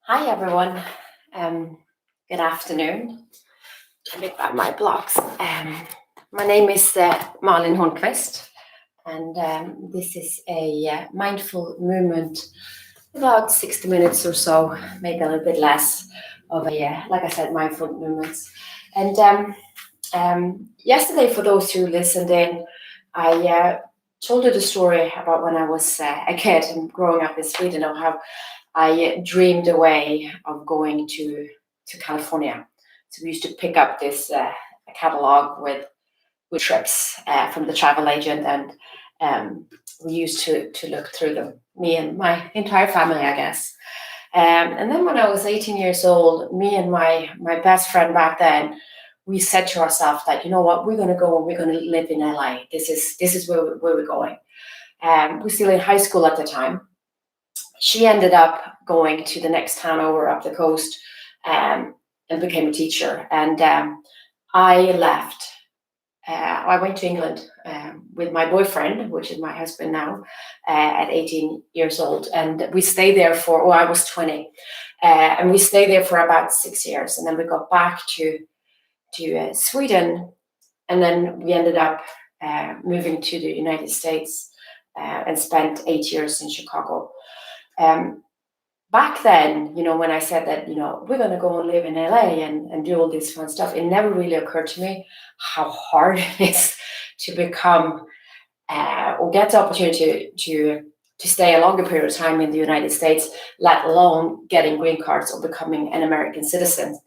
Hi everyone. Good afternoon. Let me grab my blocks. My name is Malin Hornqvist, and this is a mindful movement, about 60 minutes or so, maybe a little bit less of a, like I said, mindful movements. And yesterday, for those who listened in, I told you the story about when I was a kid and growing up in Sweden, of how I dreamed away of going to California. So we used to pick up this catalog with trips from the travel agent, and we used to look through them. Me and my entire family, I guess. And then when I was 18 years old, me and my best friend back then, we said to ourselves that, you know what, we're going to go and we're going to live in LA. This is where we're going. We're still in high school at the time. She ended up going to the next town over up the coast, and became a teacher. And I left. I went to England with my boyfriend, which is my husband now, at 18 years old. And we stayed there I was 20. And we stayed there for about 6 years. And then we got back to Sweden. And then we ended up moving to the United States and spent 8 years in Chicago. Back then, when I said that, we're going to go and live in LA and do all this fun stuff, it never really occurred to me how hard it is to become or get the opportunity to stay a longer period of time in the United States, let alone getting green cards or becoming an American citizen,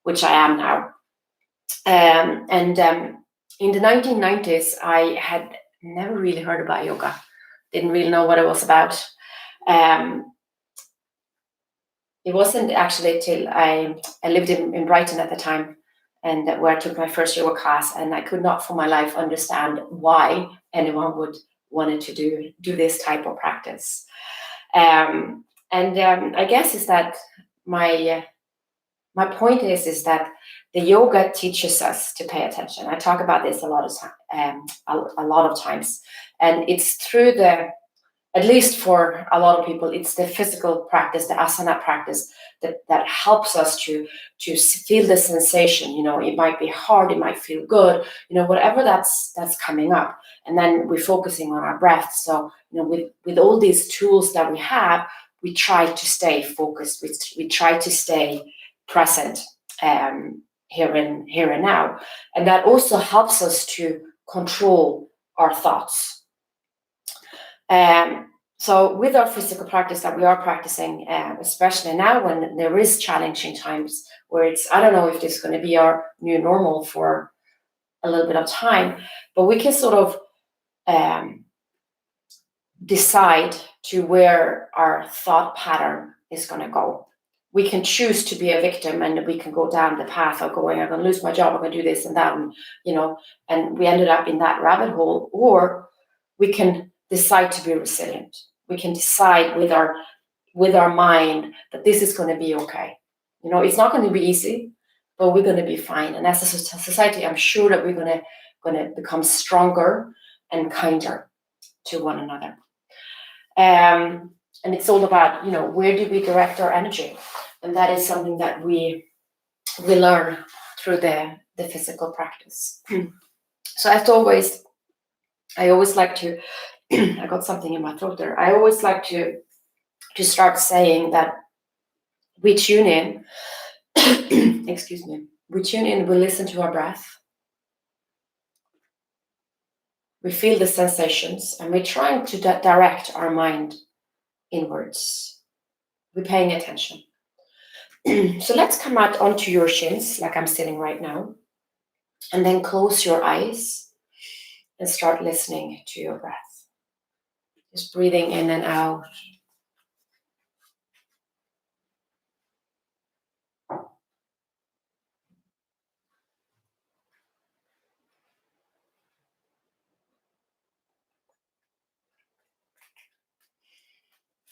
which I am now. And in the 1990s, I had never really heard about yoga, didn't really know what it was about. It wasn't actually till I lived in Brighton at the time, and where I took my first yoga class, and I could not for my life understand why anyone would wanted to do this type of practice. I guess is that my point is that the yoga teaches us to pay attention. I talk about this a lot of times, and it's through at least for a lot of people, it's the physical practice, the asana practice that helps us to feel the sensation. It might be hard, it might feel good, whatever that's coming up. And then we're focusing on our breath. So, with all these tools that we have, we try to stay focused. We try to stay present here and now. And that also helps us to control our thoughts. So with our physical practice that we are practicing, especially now when there is challenging times where I don't know if this is going to be our new normal for a little bit of time, but we can sort of decide to where our thought pattern is going to go. We can choose to be a victim, and we can go down the path of going, I'm going to lose my job, I'm going to do this and that, and we ended up in that rabbit hole. Or we can decide to be resilient. We can decide with our mind that this is going to be okay. It's not going to be easy, but we're going to be fine. And as a society, I'm sure that we're going to become stronger and kinder to one another. And it's all about, where do we direct our energy? And that is something that we learn through the physical practice. So as always, I always like to, I got something in my throat there. I always like to start saying that we tune in, excuse me, we listen to our breath, we feel the sensations, and we're trying to direct our mind inwards. We're paying attention. So let's come out onto your shins, like I'm sitting right now, and then close your eyes and start listening to your breath. Just breathing in and out.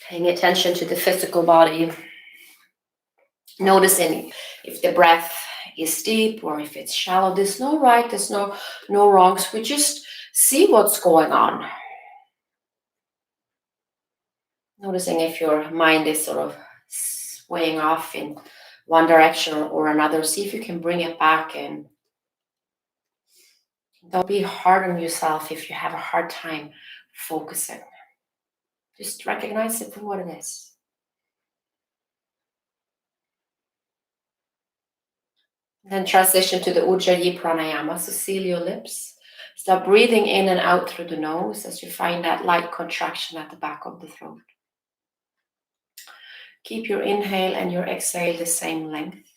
Paying attention to the physical body. Noticing if the breath is deep or if it's shallow. There's no right, there's no wrongs. We just see what's going on. Noticing if your mind is sort of swaying off in one direction or another, see if you can bring it back, and don't be hard on yourself if you have a hard time focusing. Just recognize it for what it is. Then transition to the Ujjayi pranayama. So seal your lips. Start breathing in and out through the nose as you find that light contraction at the back of the throat. Keep your inhale and your exhale the same length.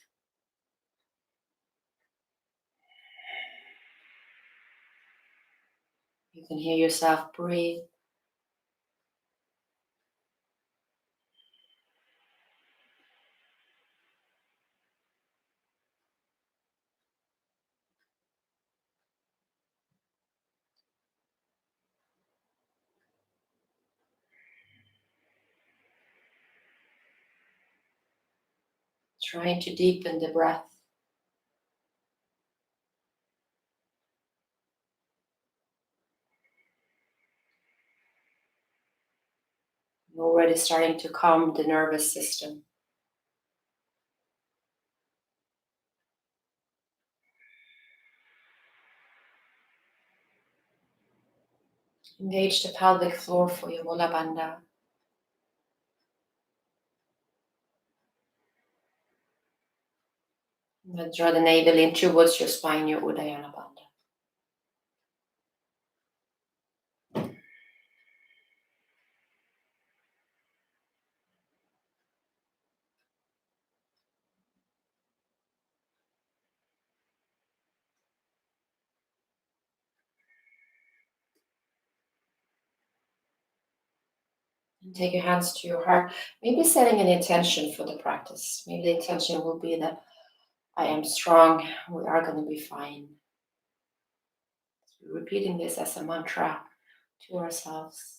You can hear yourself breathe. Trying to deepen the breath. You're already starting to calm the nervous system. Engage the pelvic floor for your Mula Bandha. Then draw the navel in towards your spine, your Uddiyana Bandha. And take your hands to your heart. Maybe setting an intention for the practice. Maybe the intention will be that I am strong, we are going to be fine. So repeating this as a mantra to ourselves.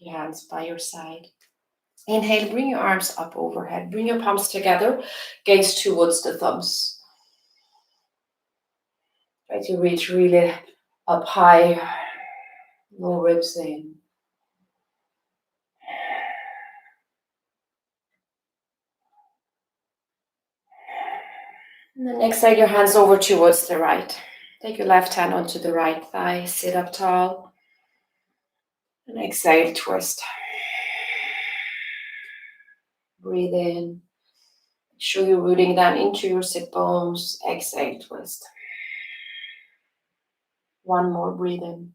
Take your hands by your side. Inhale, bring your arms up overhead. Bring your palms together, gaze towards the thumbs. Try to reach really up high, low ribs in. And then exhale your hands over towards the right. Take your left hand onto the right thigh, sit up tall. And exhale, twist. Breathe in. Make sure you're rooting down into your sit bones. Exhale, twist. One more, breathe in.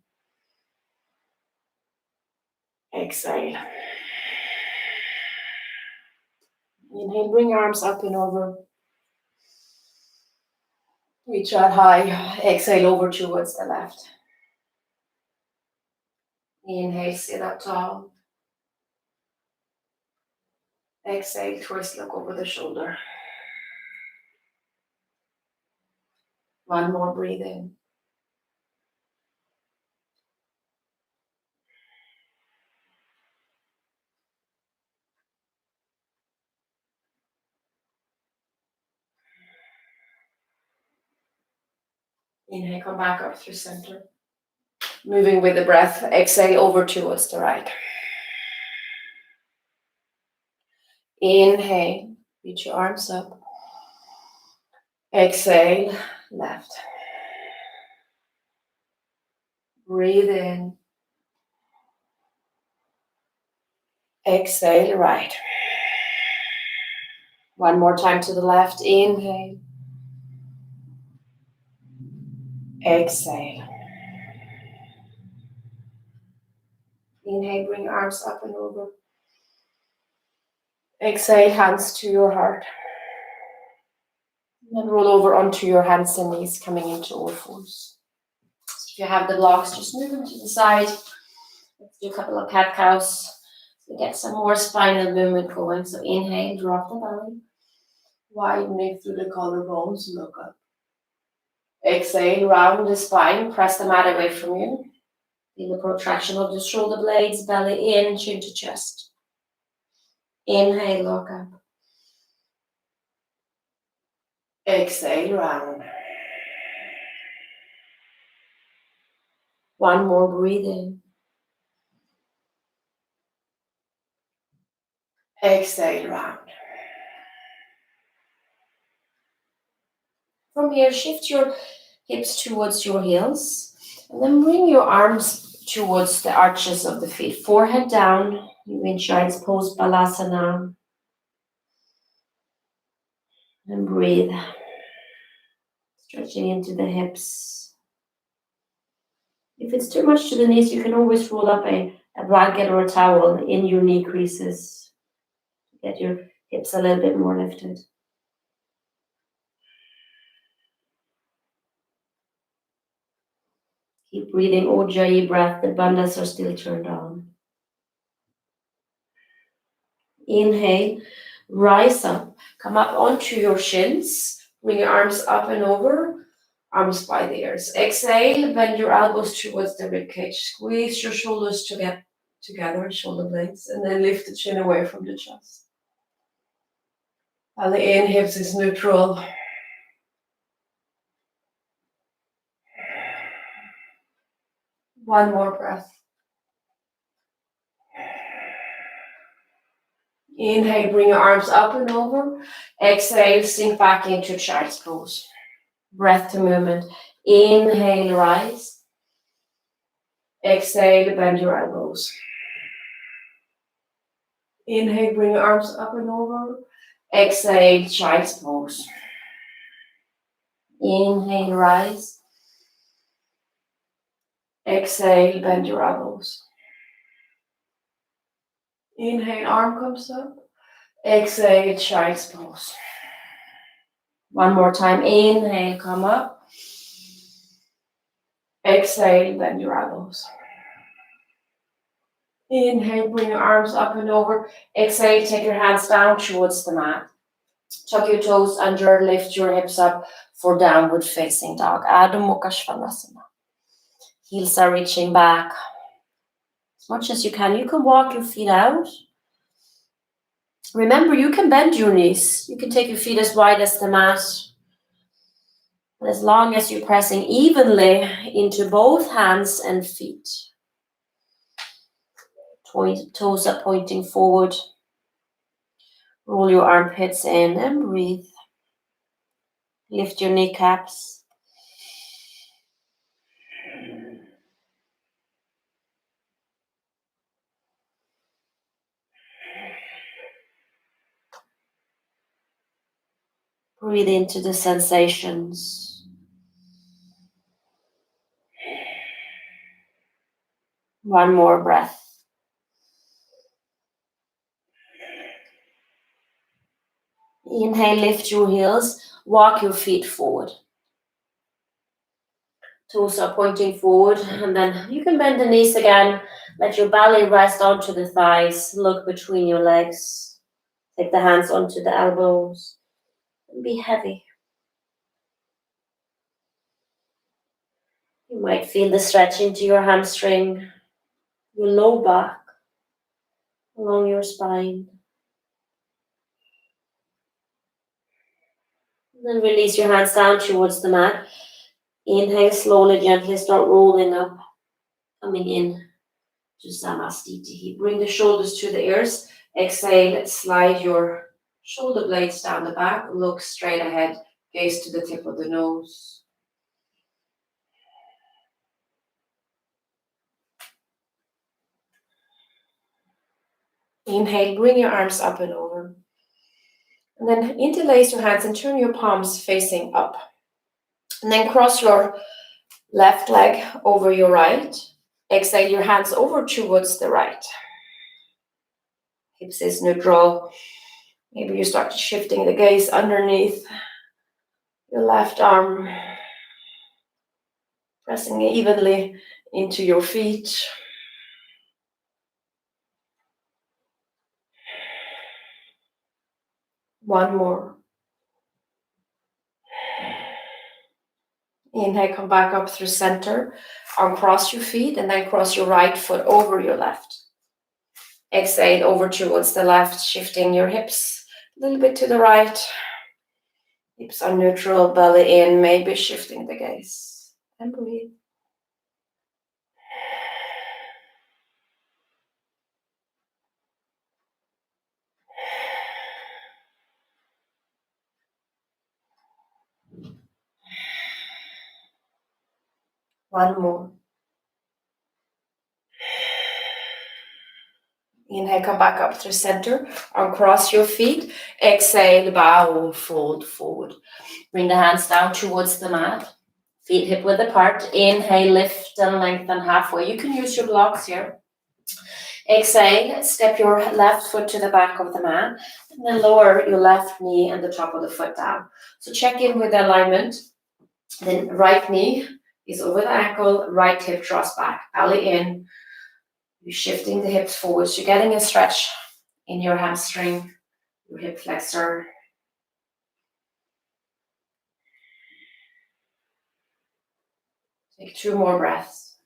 Exhale. Inhale, bring your arms up and over. Reach out high. Exhale over towards the left. Inhale, sit up tall. Exhale, twist, look over the shoulder. One more, breathe in. Inhale, come back up through center. Moving with the breath, exhale over towards the right. Inhale, reach your arms up. Exhale, left. Breathe in. Exhale, right. One more time to the left. Inhale. Exhale. Inhale, bring your arms up and over. Exhale, hands to your heart. And then roll over onto your hands and knees, coming into all fours. So if you have the blocks, just move them to the side. Let's do a couple of cat cows. So get some more spinal movement going. So inhale, drop the belly. Widening through the collarbones, look up. Exhale, round the spine, press the mat away from you. Feel the protraction of the shoulder blades, belly in, chin to chest. Inhale, lock up. Exhale, round. One more, breathe in. Exhale, round. From here, shift your hips towards your heels, and then bring your arms towards the arches of the feet. Forehead down, you in child's pose, balasana. And breathe. Stretching into the hips. If it's too much to the knees, you can always roll up a blanket or a towel in your knee creases. Get your hips a little bit more lifted. Keep breathing Ujjayi breath. The bandhas are still turned on. Inhale, rise up. Come up onto your shins. Bring your arms up and over. Arms by the ears. Exhale, bend your elbows towards the ribcage. Squeeze your shoulders together, shoulder blades, and then lift the chin away from the chest. Belly in, hips is neutral. One more breath. Inhale, bring your arms up and over. Exhale, sink back into child's pose. Breath to movement. Inhale, rise. Exhale, bend your elbows. Inhale, bring your arms up and over. Exhale, child's pose. Inhale, rise. Exhale, bend your elbows. Inhale, arm comes up. Exhale, child's pose. One more time. Inhale, come up. Exhale, bend your elbows. Inhale, bring your arms up and over. Exhale, take your hands down towards the mat. Tuck your toes under, lift your hips up for downward facing dog. Adho Mukha Svanasana. Heels are reaching back as much as you can. You can walk your feet out. Remember, you can bend your knees. You can take your feet as wide as the mat. But as long as you're pressing evenly into both hands and feet. Toes are pointing forward. Roll your armpits in and breathe. Lift your kneecaps. Breathe into the sensations. One more breath. Inhale, lift your heels. Walk your feet forward. Toes are pointing forward, and then you can bend the knees again. Let your belly rest onto the thighs. Look between your legs. Take the hands onto the elbows. And be heavy. You might feel the stretch into your hamstring, your low back, along your spine. Then release your hands down towards the mat. Inhale, slowly, gently start rolling up, coming in to Samastitihi. Bring the shoulders to the ears. Exhale, slide your shoulder blades down the back. Look straight ahead, gaze to the tip of the nose. Inhale, bring your arms up and over. And then interlace your hands and turn your palms facing up. And then cross your left leg over your right. Exhale your hands over towards the right. Hips is neutral. Maybe you start shifting the gaze underneath your left arm. Pressing evenly into your feet. One more. Inhale, come back up through center. Uncross your feet and then cross your right foot over your left. Exhale over towards the left, shifting your hips a little bit to the right. Hips are neutral, belly in, maybe shifting the gaze. And breathe. One more. Inhale, come back up through center. Uncross your feet. Exhale, bow, fold forward. Bring the hands down towards the mat. Feet hip width apart. Inhale, lift and lengthen halfway. You can use your blocks here. Exhale, step your left foot to the back of the mat. And then lower your left knee and the top of the foot down. So check in with the alignment. Then right knee is over the ankle. Right hip draws back. Belly in. You're shifting the hips forward. So you're getting a stretch in your hamstring, your hip flexor. Take 2 more breaths.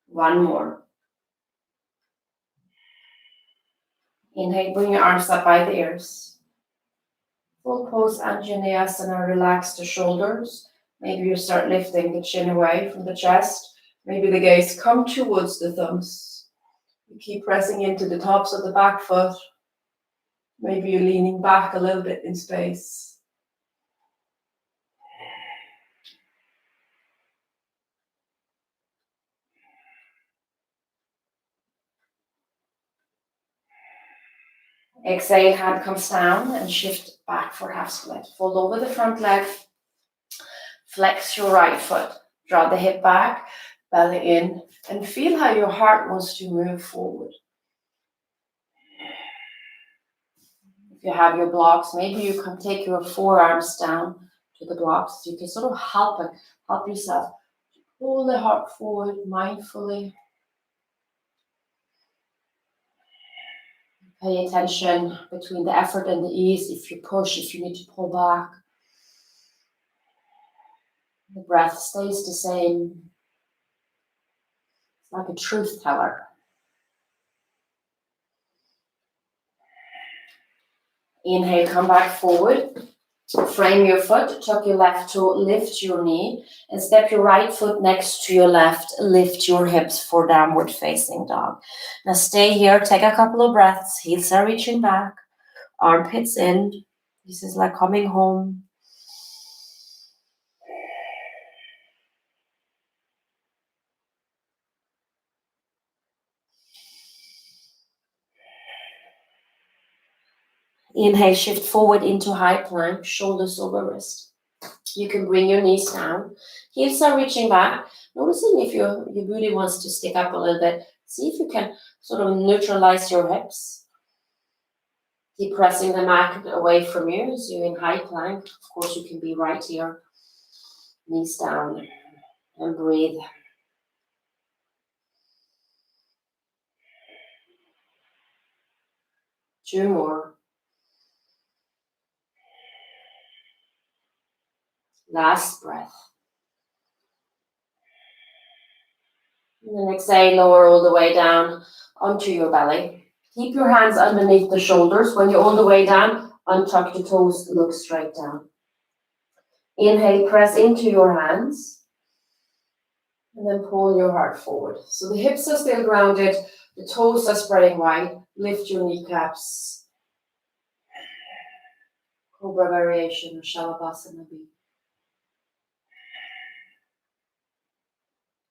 1 more. Inhale, bring your arms up by the ears. Full pose Anjaneyasana, relax the shoulders. Maybe you start lifting the chin away from the chest. Maybe the gaze come towards the thumbs. You keep pressing into the tops of the back foot. Maybe you're leaning back a little bit in space. Exhale, hand comes down and shift back for half split. Fold over the front leg. Flex your right foot. Draw the hip back, belly in, and feel how your heart wants to move forward. If you have your blocks, maybe you can take your forearms down to the blocks. You can sort of help yourself. Pull the heart forward mindfully. Pay attention between the effort and the ease. If you push, if you need to pull back. The breath stays the same. It's like a truth teller. Inhale, come back forward. Frame your foot, tuck your left toe, lift your knee, and step your right foot next to your left. Lift your hips for downward facing dog. Now stay here, take a couple of breaths. Heels are reaching back, armpits in. This is like coming home. Inhale, shift forward into high plank, shoulders over wrist. You can bring your knees down. Heels are reaching back. Noticing if your booty wants to stick up a little bit. See if you can sort of neutralize your hips. Keep pressing the mat away from you. So you're in high plank. Of course, you can be right here. Knees down. And breathe. Two more. Last breath. And then exhale, lower all the way down onto your belly. Keep your hands underneath the shoulders. When you're all the way down, untuck the toes, look straight down. Inhale, press into your hands. And then pull your heart forward. So the hips are still grounded. The toes are spreading wide. Lift your kneecaps. Cobra variation or Shavasana B.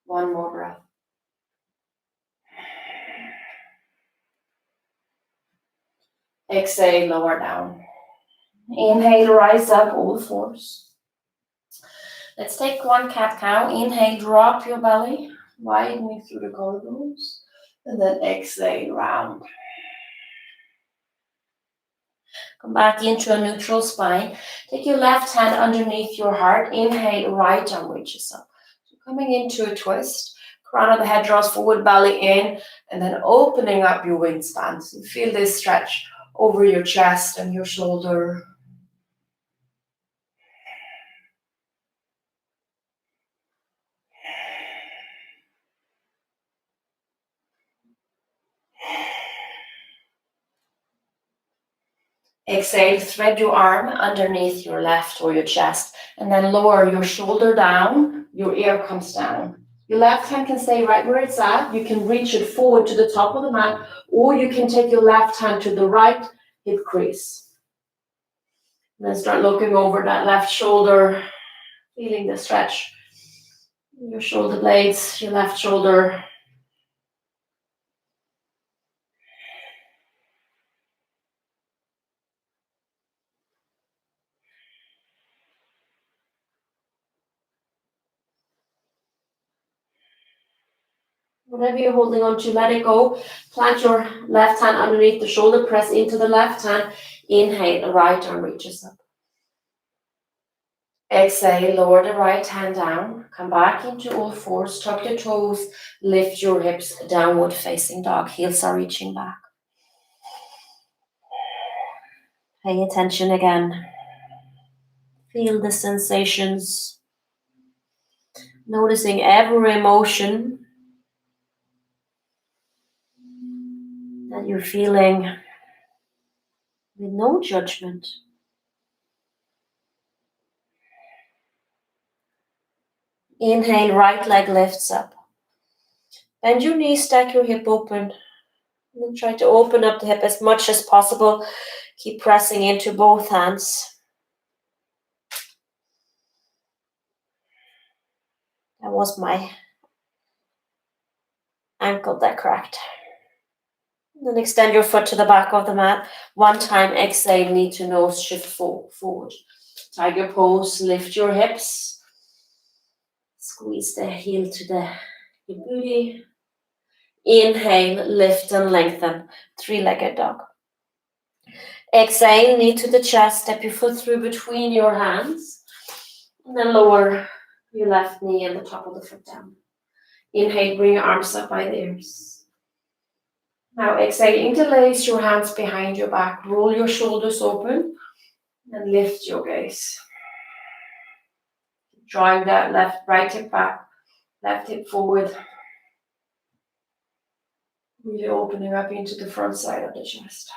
One more breath. Exhale, lower down. Inhale, rise up, all fours. Let's take one cat-cow. Inhale, drop your belly, widening through the collarbones. And then exhale, round. Come back into a neutral spine. Take your left hand underneath your heart. Inhale, right arm reaches up. So coming into a twist. Crown of the head draws forward, belly in, and then opening up your wingspan. So feel this stretch over your chest and your shoulder. Exhale, thread your arm underneath your left or your chest, and then lower your shoulder down, your ear comes down. Your left hand can stay right where it's at. You can reach it forward to the top of the mat, or you can take your left hand to the right hip crease. And then start looking over that left shoulder, feeling the stretch. Your shoulder blades, your left shoulder. Whatever you're holding on to, let it go. Plant your left hand underneath the shoulder, press into the left hand. Inhale, the right arm reaches up. Exhale, lower the right hand down. Come back into all fours, tuck your toes, lift your hips, downward facing dog. Heels are reaching back. Pay attention again. Feel the sensations. Noticing every emotion that you're feeling with no judgment. Inhale, right leg lifts up. Bend your knees, stack your hip open. And try to open up the hip as much as possible. Keep pressing into both hands. That was my ankle that cracked. And then extend your foot to the back of the mat. One time, exhale, knee to nose, shift forward. Tiger pose, lift your hips. Squeeze the heel to the hip booty. Inhale, lift and lengthen. Three-legged dog. Exhale, knee to the chest. Step your foot through between your hands. And then lower your left knee and the top of the foot down. Inhale, bring your arms up by the ears. Now exhale, interlace your hands behind your back. Roll your shoulders open and lift your gaze. Drawing that right hip back, left hip forward. Really opening up into the front side of the chest.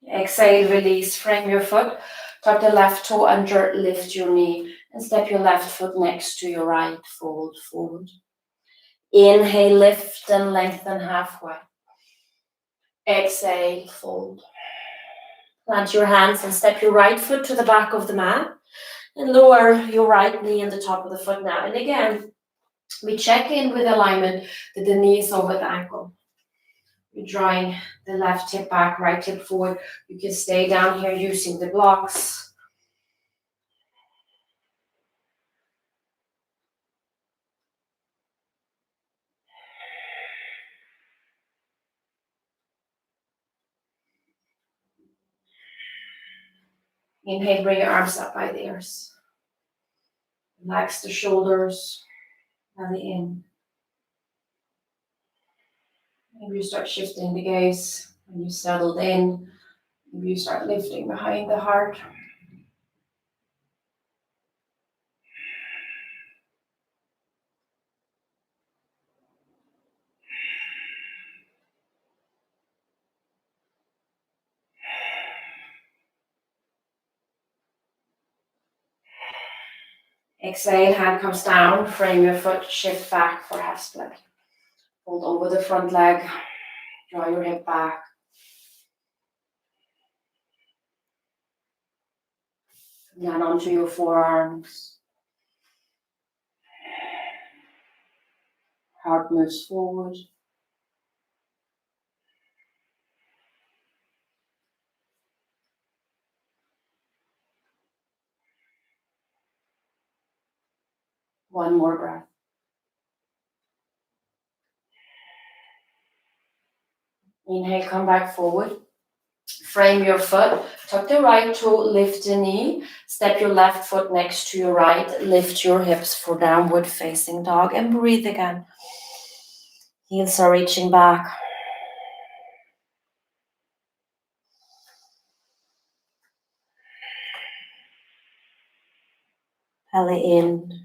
Exhale, release, frame your foot. Tuck the left toe under, lift your knee, and step your left foot next to your right, fold forward. Inhale, lift and lengthen halfway. Exhale, fold. Plant your hands and step your right foot to the back of the mat and lower your right knee and the top of the foot now. And again, we check in with alignment that the knee is over the ankle. You're drawing the left hip back, right hip forward. You can stay down here using the blocks. Inhale, bring your arms up by the ears. Relax the shoulders, belly in. Maybe you start shifting the gaze. When you settled in, maybe you start lifting behind the heart. Exhale, hand comes down, frame your foot, shift back for half split. Hold over the front leg, draw your hip back. Come down onto your forearms. Heart moves forward. One more breath. Inhale, come back forward. Frame your foot, tuck the right toe, lift the knee, step your left foot next to your right, lift your hips for downward facing dog and breathe again. Heels are reaching back. Belly in.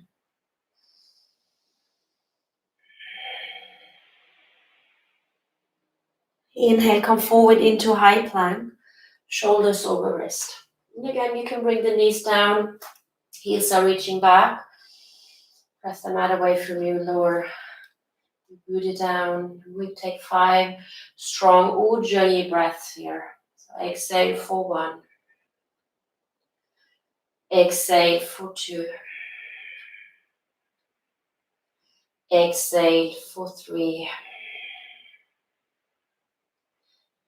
Inhale, come forward into high plank, shoulders over wrist. And again, you can bring the knees down, heels are reaching back. Press the mat away from you, lower the booty down. We take 5 strong Ujjayi breaths here. So exhale for 1. Exhale for 2. Exhale for 3.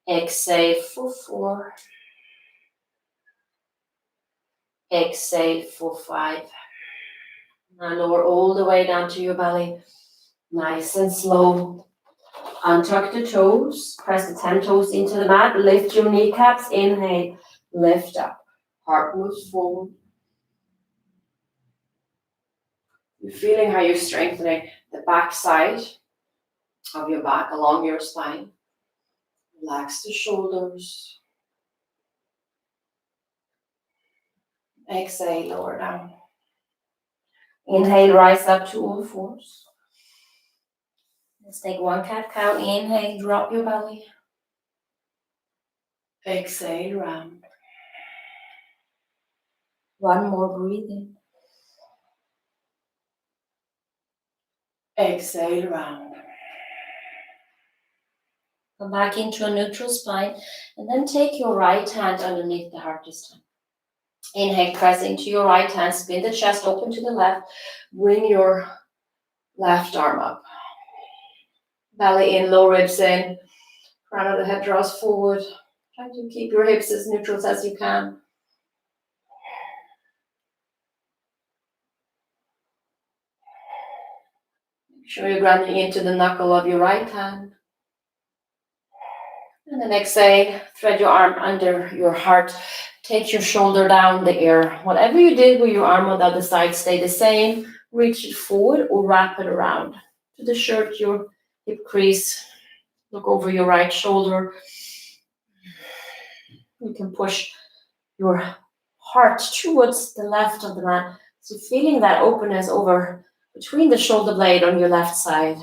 Exhale for 4. Exhale for 5. Now lower all the way down to your belly. Nice and slow. Untuck the toes. Press the 10 toes into the mat. Lift your kneecaps. Inhale. Lift up. Heart moves forward. You're feeling how you're strengthening the back side of your back along your spine. Relax the shoulders. Exhale, lower down. Inhale, rise up to all fours. Let's take 1 cat cow. Inhale, drop your belly. Exhale, round. 1 more, breathe in. Exhale, round. Come back into a neutral spine and then take your right hand underneath the heart this time. Inhale, press into your right hand, spin the chest open to the left, bring your left arm up. Belly in, low ribs in, crown of the head draws forward. Try to keep your hips as neutral as you can. Make sure you're grounding into the knuckle of your right hand. And then exhale, thread your arm under your heart. Take your shoulder down the air. Whatever you did with your arm on the other side, stay the same. Reach it forward or wrap it around to the shirt, your hip crease. Look over your right shoulder. You can push your heart towards the left of the mat. So feeling that openness over between the shoulder blade on your left side.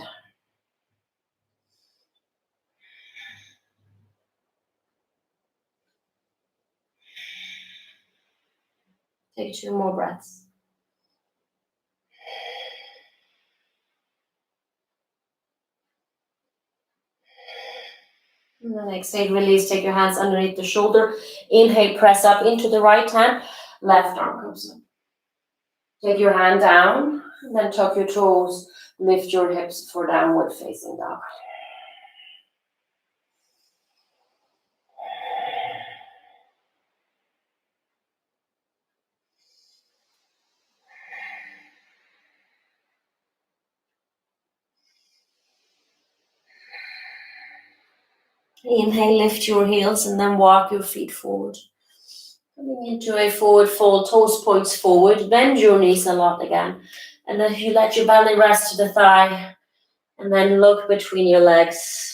Take 2 more breaths. And then exhale, release, take your hands underneath the shoulder. Inhale, press up into the right hand. Left arm comes up. Take your hand down, and then tuck your toes. Lift your hips for downward facing dog. Inhale, lift your heels, and then walk your feet forward. Coming into a forward fold, toes points forward. Bend your knees a lot again. And then you let your belly rest to the thigh. And then look between your legs.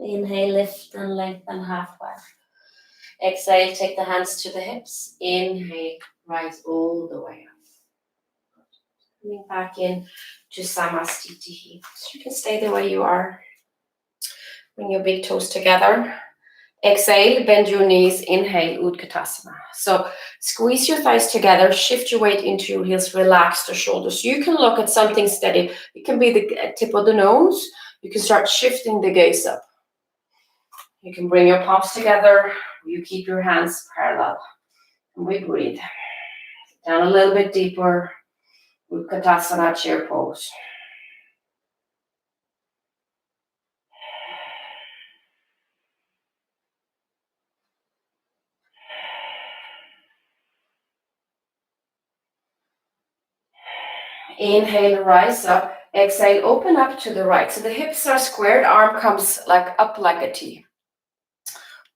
Inhale, lift and lengthen halfway. Exhale, take the hands to the hips. Inhale, rise all the way up. Coming back in to Samastiti. So you can stay the way you are. Bring your big toes together. Exhale, bend your knees. Inhale, Utkatasana. So squeeze your thighs together, shift your weight into your heels, relax the shoulders. You can look at something steady. It can be the tip of the nose. You can start shifting the gaze up. You can bring your palms together. You keep your hands parallel. And we breathe. Down a little bit deeper. Utkatasana, chair pose. Inhale, rise up. Exhale, open up to the right. So the hips are squared, arm comes like up like a T.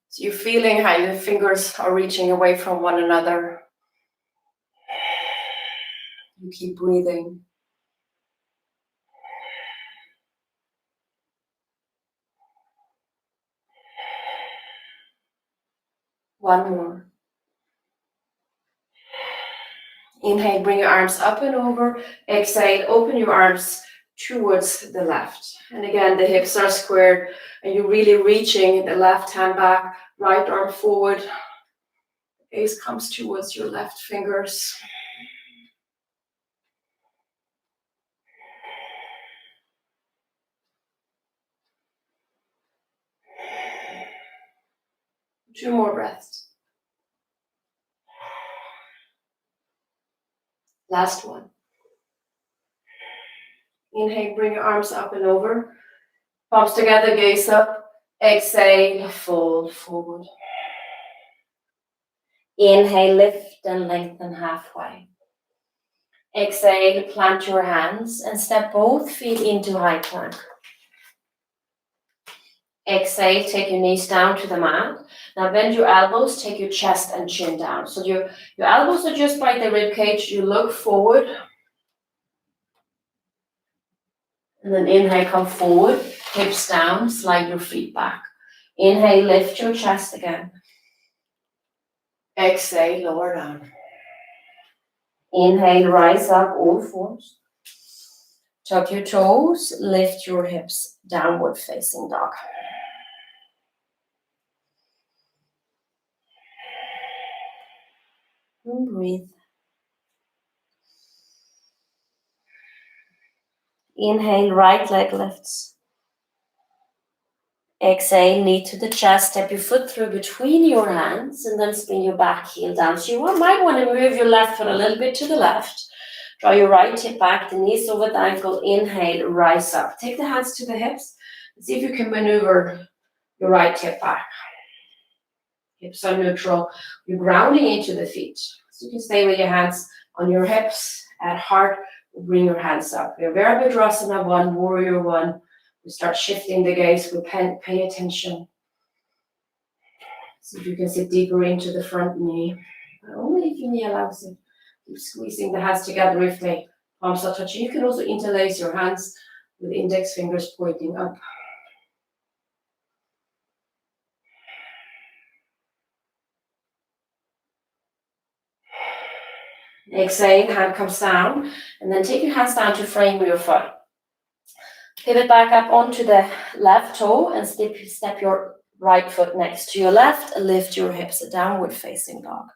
So you're feeling how your fingers are reaching away from one another. You keep breathing. One more. Inhale, bring your arms up and over. Exhale, open your arms towards the left. And again, the hips are squared and you're really reaching the left hand back, right arm forward. Gaze comes towards your left fingers. Two more breaths. Last one. Inhale, bring your arms up and over. Palms together, gaze up. Exhale, fold forward. Inhale, lift and lengthen halfway. Exhale, plant your hands and step both feet into high plank. Exhale, take your knees down to the mat. Now bend your elbows, take your chest and chin down. So your elbows are just by the rib cage. You look forward. And then inhale, come forward, hips down, slide your feet back. Inhale, lift your chest again. Exhale, lower down. Inhale, rise up, all fours. Tuck your toes, lift your hips, downward facing dog. And breathe. Inhale, right leg lifts. Exhale, knee to the chest, step your foot through between your hands and then spin your back heel down. So you might want to move your left foot a little bit to the left. Draw your right hip back, the knees over the ankle. Inhale, rise up. Take the hands to the hips and see if you can maneuver your right hip back. Hips are neutral. You're grounding into the feet. So you can stay with your hands on your hips. At heart, bring your hands up. We're Virabhadrasana 1, Warrior 1. We start shifting the gaze. We pay attention. See if you can sit deeper into the front knee. But only if your knee allows it. Keep squeezing the hands together if the palms are touching. You can also interlace your hands with index fingers pointing up. Exhale, hand comes down, and then take your hands down to frame your foot. Pivot back up onto the left toe and step your right foot next to your left and lift your hips, a downward facing dog.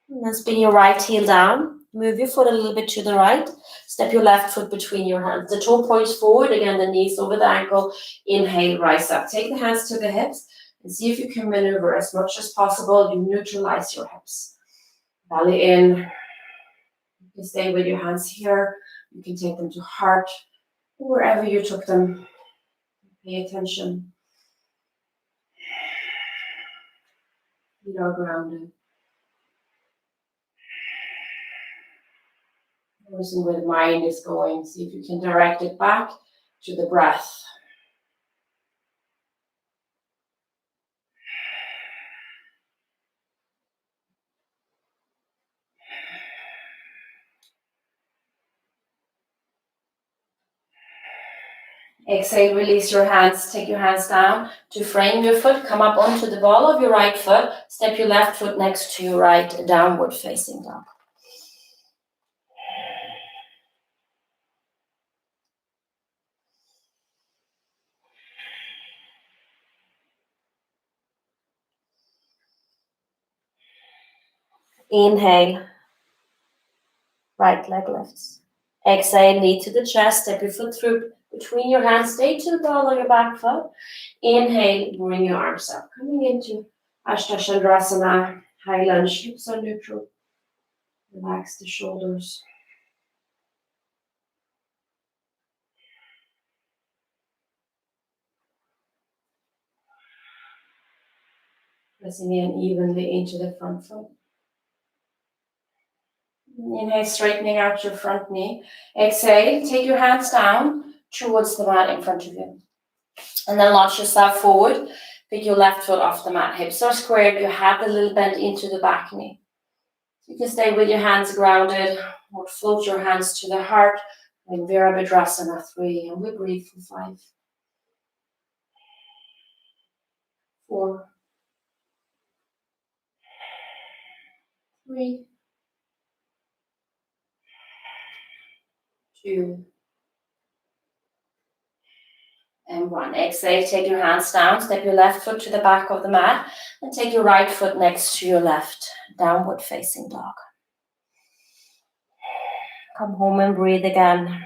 And then spin your right heel down. Move your foot a little bit to the right. Step your left foot between your hands. The toe points forward. Again, the knees over the ankle. Inhale, rise up. Take the hands to the hips and see if you can maneuver as much as possible. You neutralize your hips. Belly in. You can stay with your hands here. You can take them to heart, wherever you took them. Pay attention. Feet are grounded. Noticing where the mind is going. See if you can direct it back to the breath. Exhale, release your hands. Take your hands down to frame your foot. Come up onto the ball of your right foot. Step your left foot next to your right, downward facing dog. Inhale, right leg lifts. Exhale, knee to the chest. Step your foot through between your hands. Stay to the ball of your back foot. Inhale, bring your arms up. Coming into Ashtachandrasana, high lunge. Hips are neutral. Relax the shoulders. Pressing in evenly into the front foot. Inhale, straightening out your front knee. Exhale, take your hands down towards the mat in front of you. And then launch yourself forward. Pick your left foot off the mat. Hips are squared. You have a little bend into the back knee. You can stay with your hands grounded or float your hands to the heart in Virabhadrasana 3, and we breathe for 5, 4, 3, 2, and 1. Exhale, take your hands down, step your left foot to the back of the mat, and take your right foot next to your left, downward facing dog. Come home and breathe again.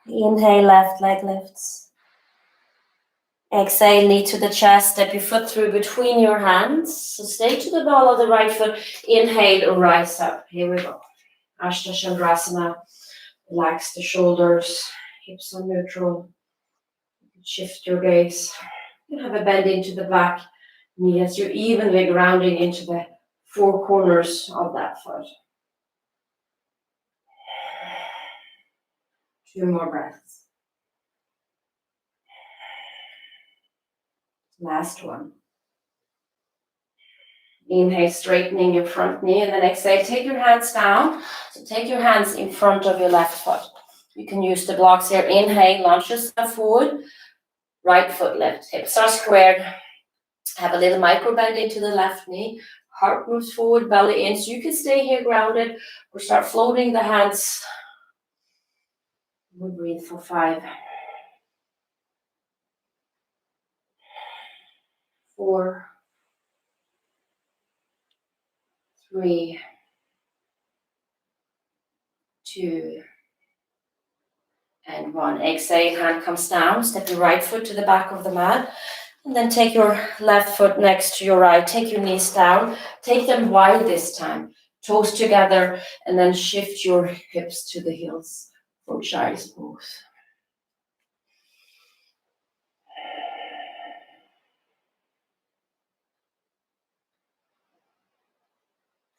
Inhale, left leg lifts. Exhale, knee to the chest, step your foot through between your hands. So stay to the ball of the right foot. Inhale, rise up. Here we go. Ashta Chandrasana. Relax the shoulders, hips are neutral. Shift your gaze. You have a bend into the back knee as you're evenly grounding into the 4 corners of that foot. 2 more breaths. Last one. Inhale, straightening your front knee, and then exhale, take your hands down. So take your hands in front of your left foot. You can use the blocks here. Inhale, launch yourself forward. Right foot lift. Hips are squared. Have a little micro bend into the left knee. Heart moves forward, belly in. So you can stay here grounded or start floating the hands. We breathe for 5, 4, 3, 2, and 1. Exhale, hand comes down. Step your right foot to the back of the mat. And then take your left foot next to your right. Take your knees down. Take them wide this time. Toes together. And then shift your hips to the heels for child's pose.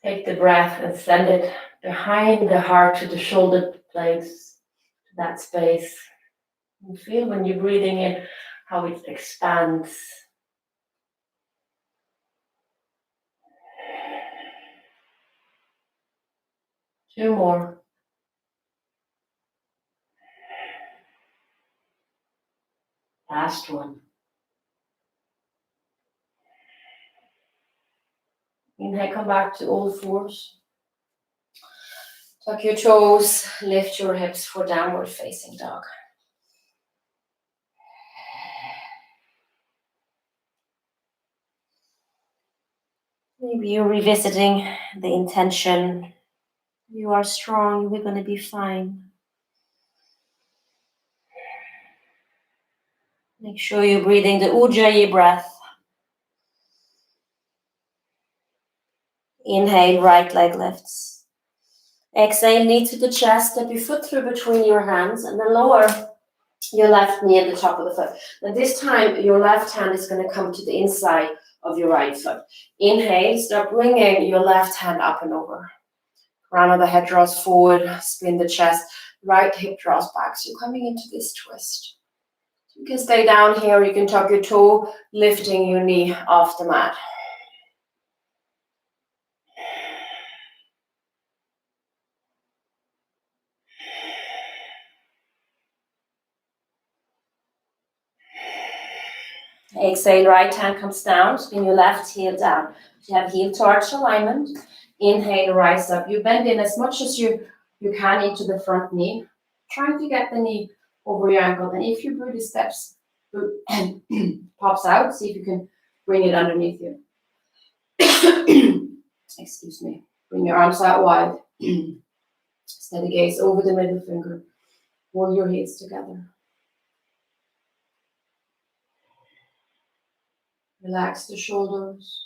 Take the breath and send it behind the heart to the shoulder blades, to that space. You feel when you're breathing in how it expands. Two more. Last one. Inhale, come back to all fours. Tuck your toes, lift your hips for downward facing dog. Maybe you're revisiting the intention. You are strong, we're going to be fine. Make sure you're breathing the Ujjayi breath. Inhale, right leg lifts. Exhale, knee to the chest, step your foot through between your hands, and then lower your left knee at the top of the foot. Now this time, your left hand is going to come to the inside of your right foot. Inhale, start bringing your left hand up and over. Crown of the head draws forward, spin the chest, right hip draws back. So you're coming into this twist. You can stay down here, you can tuck your toe, lifting your knee off the mat. Exhale, right hand comes down, spin your left heel down. You have heel to arch alignment. Inhale, rise up. You bend in as much as you can into the front knee. Trying to get the knee over your ankle. And if your booty steps and pops out, see if you can bring it underneath you. Excuse me. Bring your arms out wide. Steady gaze over the middle finger. Hold your heels together. Relax the shoulders.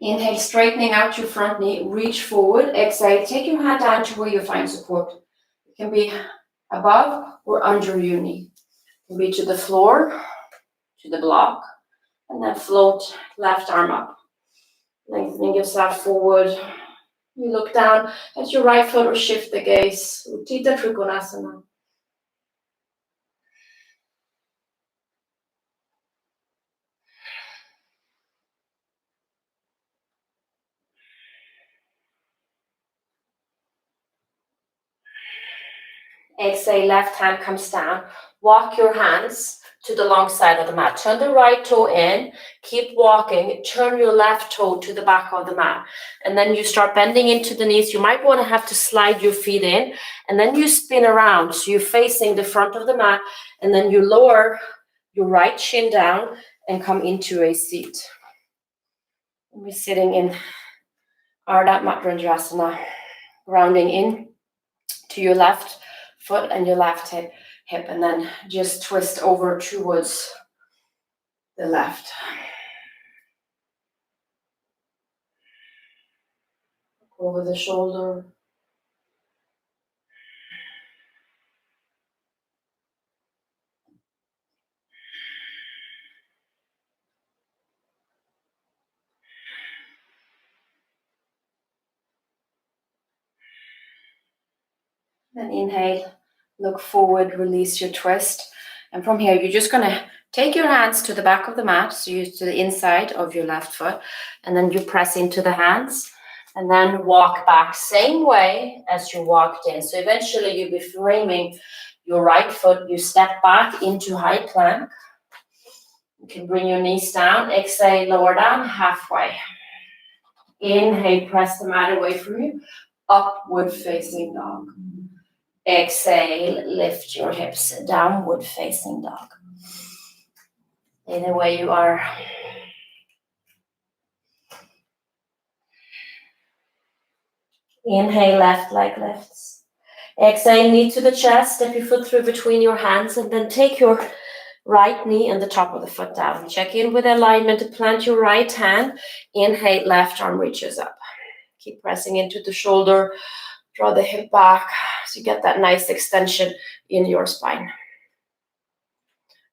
Inhale, straightening out your front knee, reach forward. Exhale, take your hand down to where you find support. It can be above or under your knee. It can be to the floor, to the block, and then float left arm up. Lengthening yourself forward, You look down at your right foot or shift the gaze. Uttita Trikonasana. Exhale, left hand comes down. Walk your hands to the long side of the mat. Turn the right toe in. Keep walking. Turn your left toe to the back of the mat. And then you start bending into the knees. You might want to have to slide your feet in. And then you spin around. So you're facing the front of the mat. And then you lower your right shin down and come into a seat. We're sitting in Ardha Matsyendrasana. Grounding in to your left foot and your left hip, and then just twist over towards the left. Over the shoulder. Then inhale, look forward, release your twist. And from here, you're just going to take your hands to the back of the mat, so you're to the inside of your left foot, and then you press into the hands, and then walk back, same way as you walked in. So eventually you'll be framing your right foot, you step back into high plank. You can bring your knees down, exhale, lower down, halfway. Inhale, press the mat away from you, upward facing dog. Exhale, lift your hips, downward facing dog. Either way you are. Inhale, left leg lifts. Exhale, knee to the chest, step your foot through between your hands, and then take your right knee and the top of the foot down. Check in with alignment, plant your right hand. Inhale, left arm reaches up. Keep pressing into the shoulder, draw the hip back, so you get that nice extension in your spine.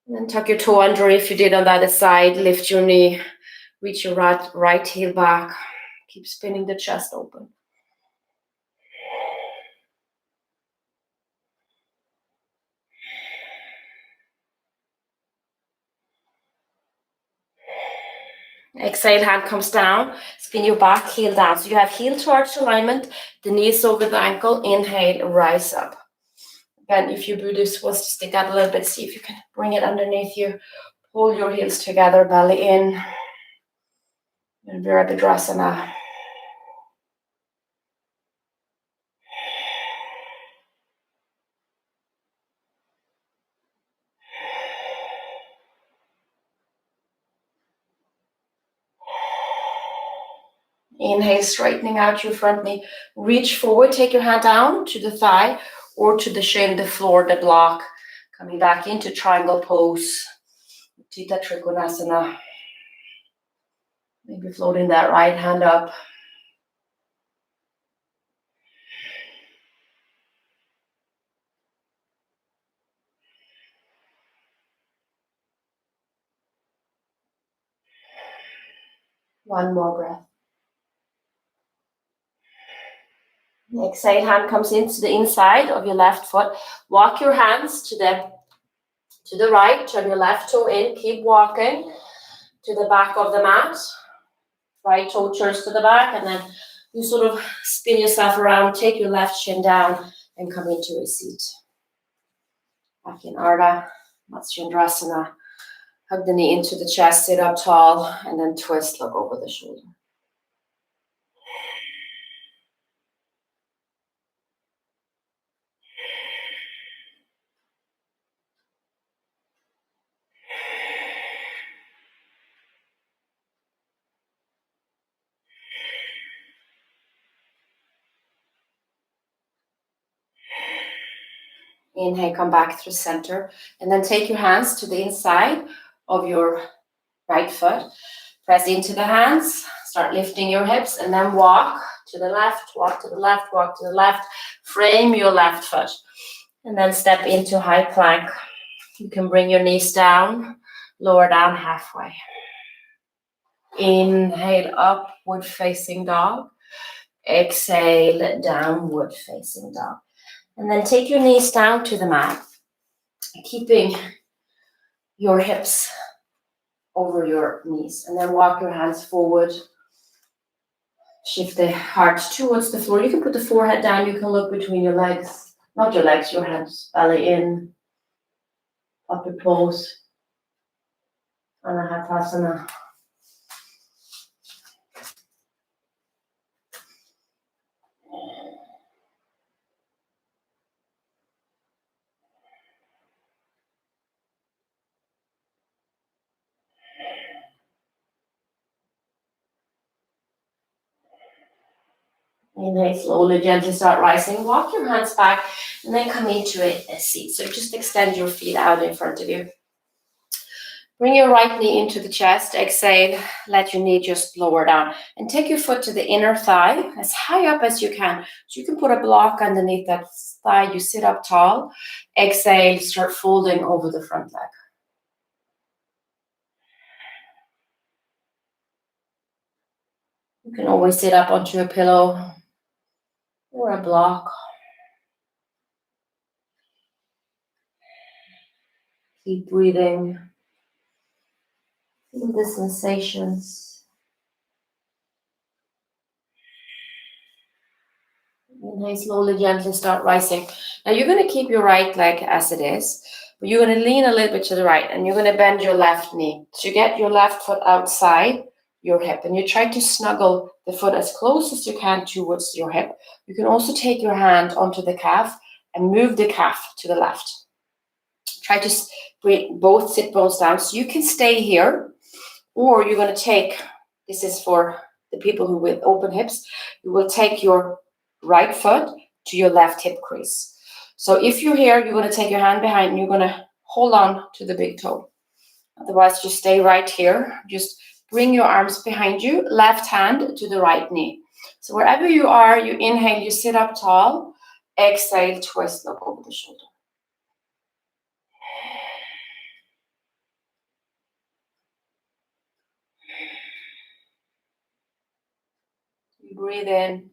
And then tuck your toe under if you did on the other side, lift your knee, reach your right heel back, keep spinning the chest open. Exhale, hand comes down, spin your back, heel down. So you have heel to arch alignment, the knees over the ankle, inhale, rise up. Again, if your Buddhist wants to stick out a little bit, see if you can bring it underneath you. Pull your heels together, belly in. And Virabhadrasana. Inhale, straightening out your front knee. Reach forward, take your hand down to the thigh or to the shin, the floor, the block. Coming back into triangle pose. Uttita Trikonasana. Maybe floating that right hand up. One more breath. Exhale, hand comes into the inside of your left foot. Walk your hands to the right, turn your left toe in, keep walking to the back of the mat. Right toe turns to the back, and then you sort of spin yourself around, take your left shin down, and come into a seat. Back in Ardha Matsyendrasana. Hug the knee into the chest, sit up tall, and then twist, look over the shoulder. Inhale, come back through center, and then take your hands to the inside of your right foot. Press into the hands, start lifting your hips, and then walk to the left, walk to the left, walk to the left. Frame your left foot, and then step into high plank. You can bring your knees down, lower down halfway. Inhale, upward facing dog. Exhale, downward facing dog. And then take your knees down to the mat, keeping your hips over your knees. And then walk your hands forward. Shift the heart towards the floor. You can put the forehead down. You can look between your legs. Not your legs, your hands. Belly in. Up your pose. Anahatasana. Inhale, slowly, gently start rising. Walk your hands back and then come into a seat. So just extend your feet out in front of you. Bring your right knee into the chest. Exhale, let your knee just lower down. And take your foot to the inner thigh, as high up as you can. So you can put a block underneath that thigh. You sit up tall. Exhale, start folding over the front leg. You can always sit up onto a pillow or a block. Keep breathing. Feel the sensations. Inhale, slowly, gently start rising. Now you're going to keep your right leg as it is, but you're going to lean a little bit to the right and you're going to bend your left knee. So you get your left foot outside your hip and you try to snuggle the foot as close as you can towards your hip. You can also take your hand onto the calf and move the calf to the left. Try to bring both sit bones down. So you can stay here, or you're going to take, this is for the people who with open hips, you will take your right foot to your left hip crease. So if you're here, you're going to take your hand behind and you're going to hold on to the big toe. Otherwise, just stay right here. Just bring your arms behind you, left hand to the right knee. So wherever you are, you inhale, you sit up tall. Exhale, twist, look over the shoulder. You breathe in.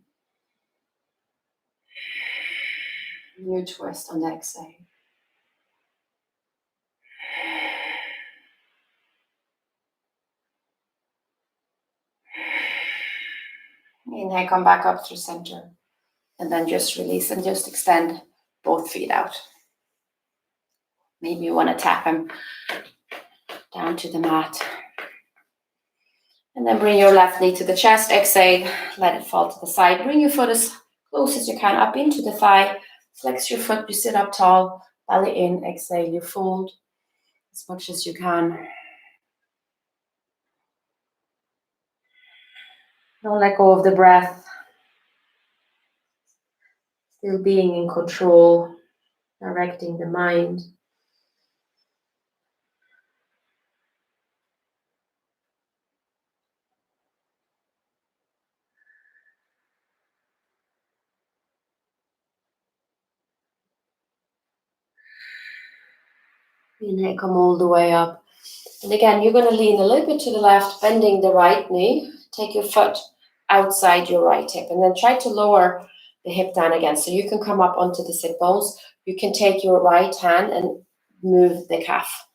You twist on the exhale. Inhale, come back up through center. And then just release and just extend both feet out. Maybe you want to tap them down to the mat. And then bring your left knee to the chest. Exhale, let it fall to the side. Bring your foot as close as you can up into the thigh. Flex your foot, you sit up tall. Belly in, exhale, you fold as much as you can. Don't let go of the breath. Still being in control, directing the mind. Inhale, come all the way up. And again, you're going to lean a little bit to the left, bending the right knee. Take your foot outside your right hip and then try to lower the hip down again. So you can come up onto the sit bones. You can take your right hand and move the calf.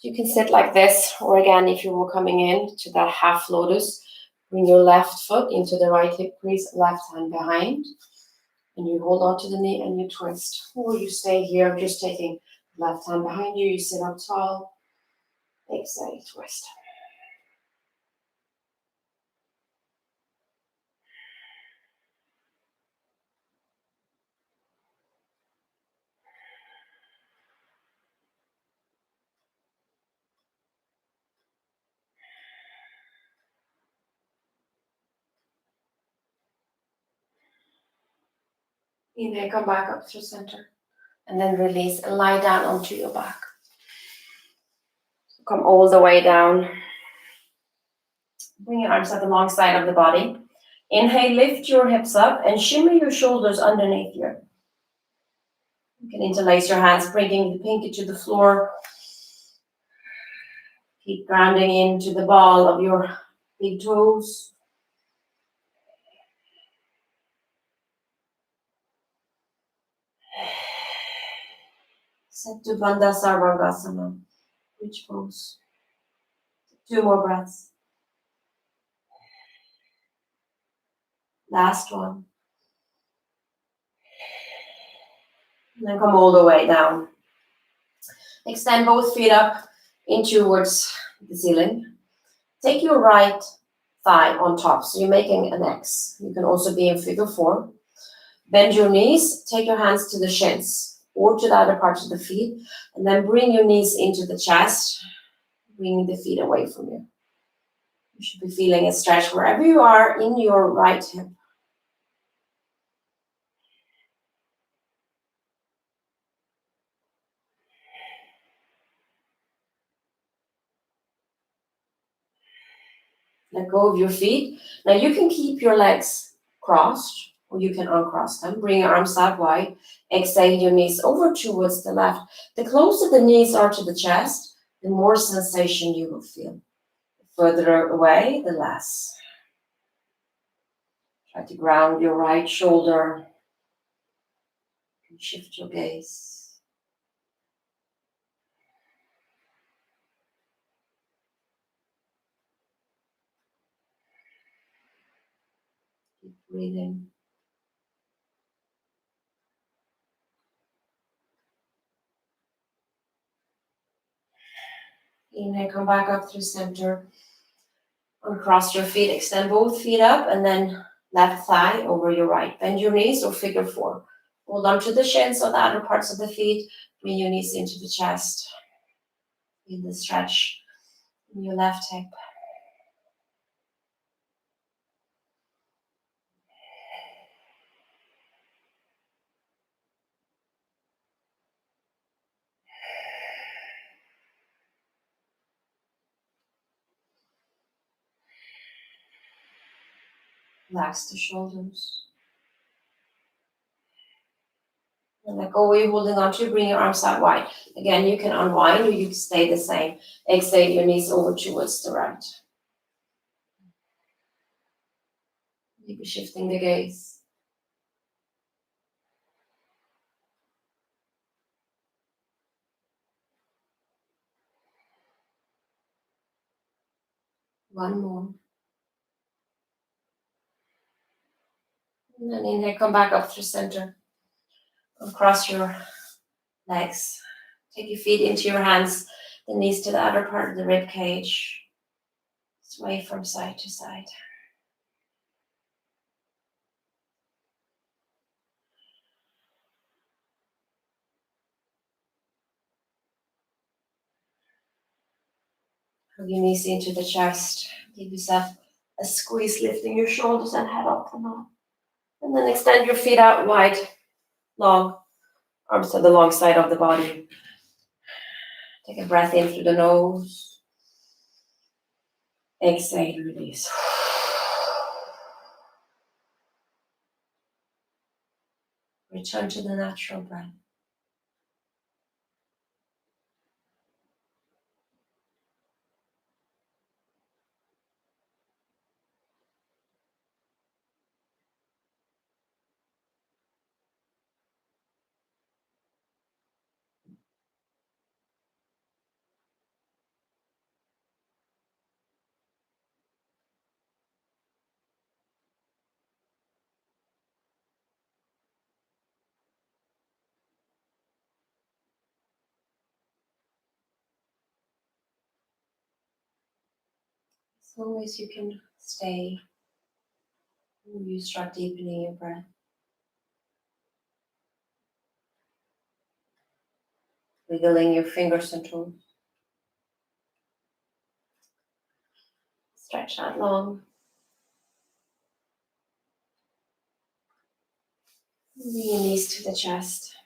You can sit like this, or again, if you were coming in to that half lotus, bring your left foot into the right hip crease, left hand behind, and you hold on to the knee and you twist. Or you stay here, just taking left hand behind you, you sit up tall. Exhale, twist. Inhale, come back up through center. And then release and lie down onto your back. Come all the way down. Bring your arms up alongside of the body. Inhale, lift your hips up and shimmy your shoulders underneath you. You can interlace your hands, bringing the pinky to the floor. Keep grounding into the ball of your big toes. Set to Bandha Sarvangasana, bridge pose. 2 more breaths. Last one. And then come all the way down. Extend both feet up in towards the ceiling. Take your right thigh on top, so you're making an X. You can also be in figure 4. Bend your knees, take your hands to the shins or to the other parts of the feet, and then bring your knees into the chest, bringing the feet away from you. You should be feeling a stretch wherever you are in your right hip. Let go of your feet. Now you can keep your legs crossed or you can uncross them. Bring your arms out wide. Exhale your knees over towards the left. The closer the knees are to the chest, the more sensation you will feel. The further away, the less. Try to ground your right shoulder. Shift your gaze. Keep breathing. Inhale, come back up through center. Uncross your feet, extend both feet up, and then left thigh over your right. Bend your knees or figure 4. Hold on to the shins or the other parts of the feet. Bring your knees into the chest. Feel the stretch in your left hip. Relax the shoulders. And let go where you're holding on to. Bring your arms out wide. Again, you can unwind or you can stay the same. Exhale your knees over towards the right. Maybe shifting the gaze. One more. And then inhale, come back up through center. Cross your legs. Take your feet into your hands, the knees to the outer part of the rib cage. Sway from side to side. Hug your knees into the chest. Give yourself a squeeze, lifting your shoulders and head up and up. And then extend your feet out wide, long. Arms to the long side of the body. Take a breath in through the nose. Exhale, release. Return to the natural breath. As long as you can stay, you start deepening your breath. Wiggling your fingers and toes. Stretch out long. Bring your knees to the chest.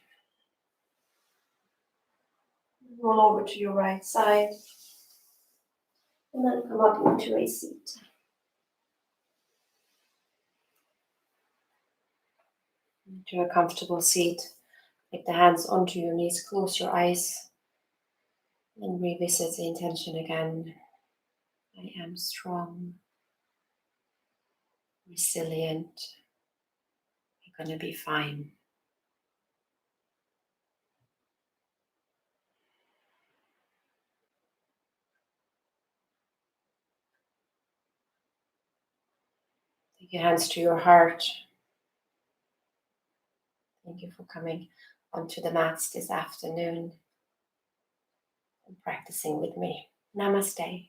Roll over to your right side. And then come up into a seat. To a comfortable seat. Take the hands onto your knees. Close your eyes. And revisit the intention again. I am strong. Resilient. You're going to be fine. your hands to your heart. Thank you for coming onto the mats this afternoon and practicing with me. Namaste.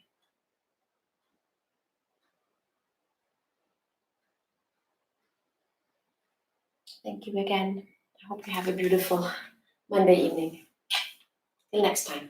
Thank you again. I hope you have a beautiful Monday evening. Till next time.